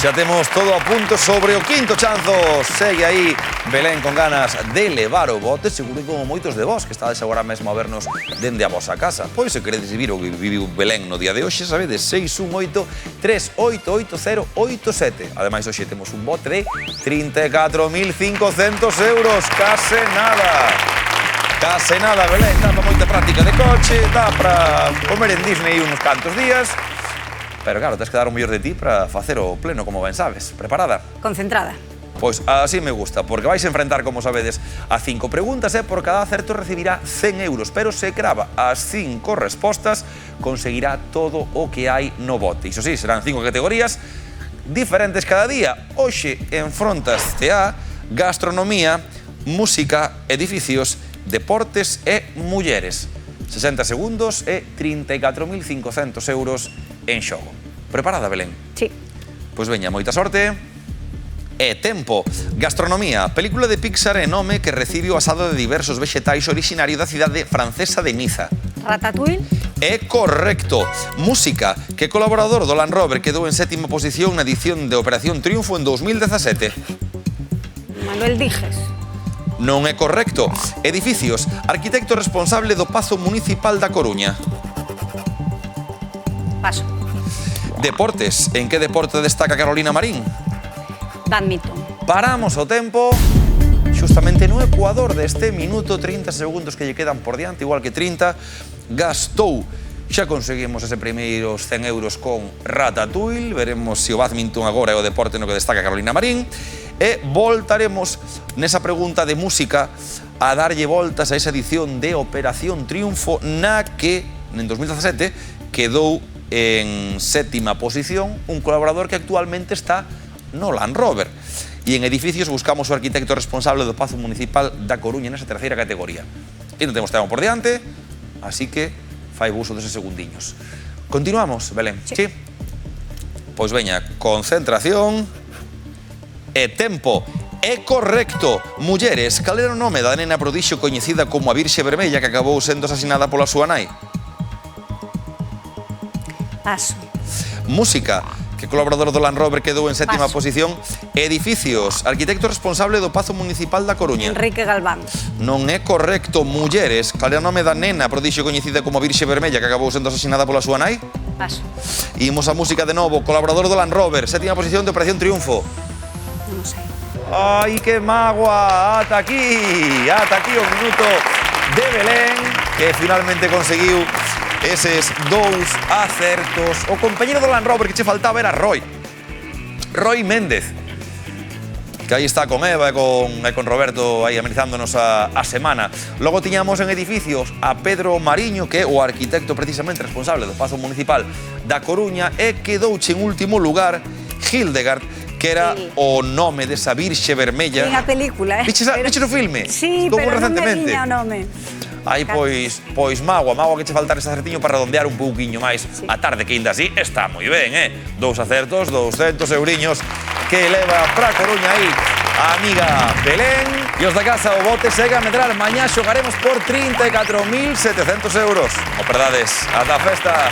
Xa temos todo a punto sobre o quinto chanzo. Segue aí Belén con ganas de levar o bote. Seguro que como moitos de vos que estades agora mesmo a vernos dende a vosa casa. Pois se queredes vivir o que viviu Belén no día de hoxe, sabedes, 618-388087. Ademais, hoxe temos un bote de 34.500 euros. Case nada. Case nada, Belén. Dá para moita práctica de coche, dá para comer en Disney uns cantos días. Pero claro, tens que dar o mellor de ti para facer o pleno, como ben sabes. Preparada? Concentrada. Pois así me gusta, porque vais a enfrentar, como sabedes, a 5 preguntas e por cada acerto recibirá 100 euros. Pero se crava as 5 respostas, conseguirá todo o que hai no bote. Iso sí, serán 5 categorías diferentes cada día. Hoxe enfrontaste a gastronomía, música, edificios, deportes e mulleres. 60 segundos e 34.500 euros en xogo. Preparada, Belén? Sí. Pois veña, moita sorte. E tempo. Gastronomía. Película de Pixar e nome que recibe o asado de diversos vexetais originario da cidade francesa de Niza. Ratatouille. É correcto. Música. Que colaborador do Land Rover quedou en 7ª posición na edición de Operación Triunfo en 2017? Manuel Dijes. Non é correcto. Edificios. Arquitecto responsable do Pazo Municipal da Coruña. Paso. Deportes. En que deporte destaca Carolina Marín? Badminton. Paramos o tempo justamente no Ecuador deste minuto, 30 segundos que lle quedan por diante, igual que 30, gastou. Xa conseguimos ese primeiros 100 euros con Ratatouille, veremos se o badminton agora é o deporte no que destaca Carolina Marín, e voltaremos nesa pregunta de música a darlle voltas a esa edición de Operación Triunfo na que, en 2017, quedou en 7ª posición un colaborador que actualmente está no Land Rover. E en edificios buscamos o arquitecto responsable do Pazo Municipal da Coruña nesa 3ª categoría. E non temos tempo por diante, así que fai uso deses segundiños. Continuamos, Belén? Sí. Pois veña, concentración e tempo. É correcto. Mulleres, cal era o nome da nena prodixio coñecida como a Virxe Vermella que acabou sendo asasinada pola súa nai? Paso. Música. Que colaborador do Land Rover quedou en 7ª Paso. posición? Edificios. Arquitecto responsable do Pazo Municipal da Coruña. Enrique Galván. Non é correcto. Mulleres. Cal é o nome da nena prodixio coñecida como a Virxe Vermella que acabou sendo asasinada pola súa nai? Paso. Imos a música de novo. Colaborador do Land Rover. 7ª posición de Operación Triunfo. Non sei. Ai, que mágoa. Ata aquí o minuto de Belén, que finalmente conseguiu eses 2 acertos. O compañero do Land Rover que che faltaba era Roy Méndez, que aí está con Eva e con Roberto aí amenizándonos a semana. Logo tiñamos en edificios a Pedro Mariño, que é o arquitecto precisamente responsable do Pazo Municipal da Coruña, e quedouche en último lugar Hildegard, que era o nome desa Virxe Vermella. Vin a película, Viches o filme? Sí, Estou pero non me recentemente. viña o nome. Aí, pois mágoa que che faltar ese acertiño para redondear un pouquiño máis a tarde, que ainda así está moi ben, 2 acertos, 200 euriños que leva pra Coruña aí a amiga Belén. E os da casa, o bote segue a medrar. Mañá xogaremos por 34.700 euros. Non perdades, ata a festa.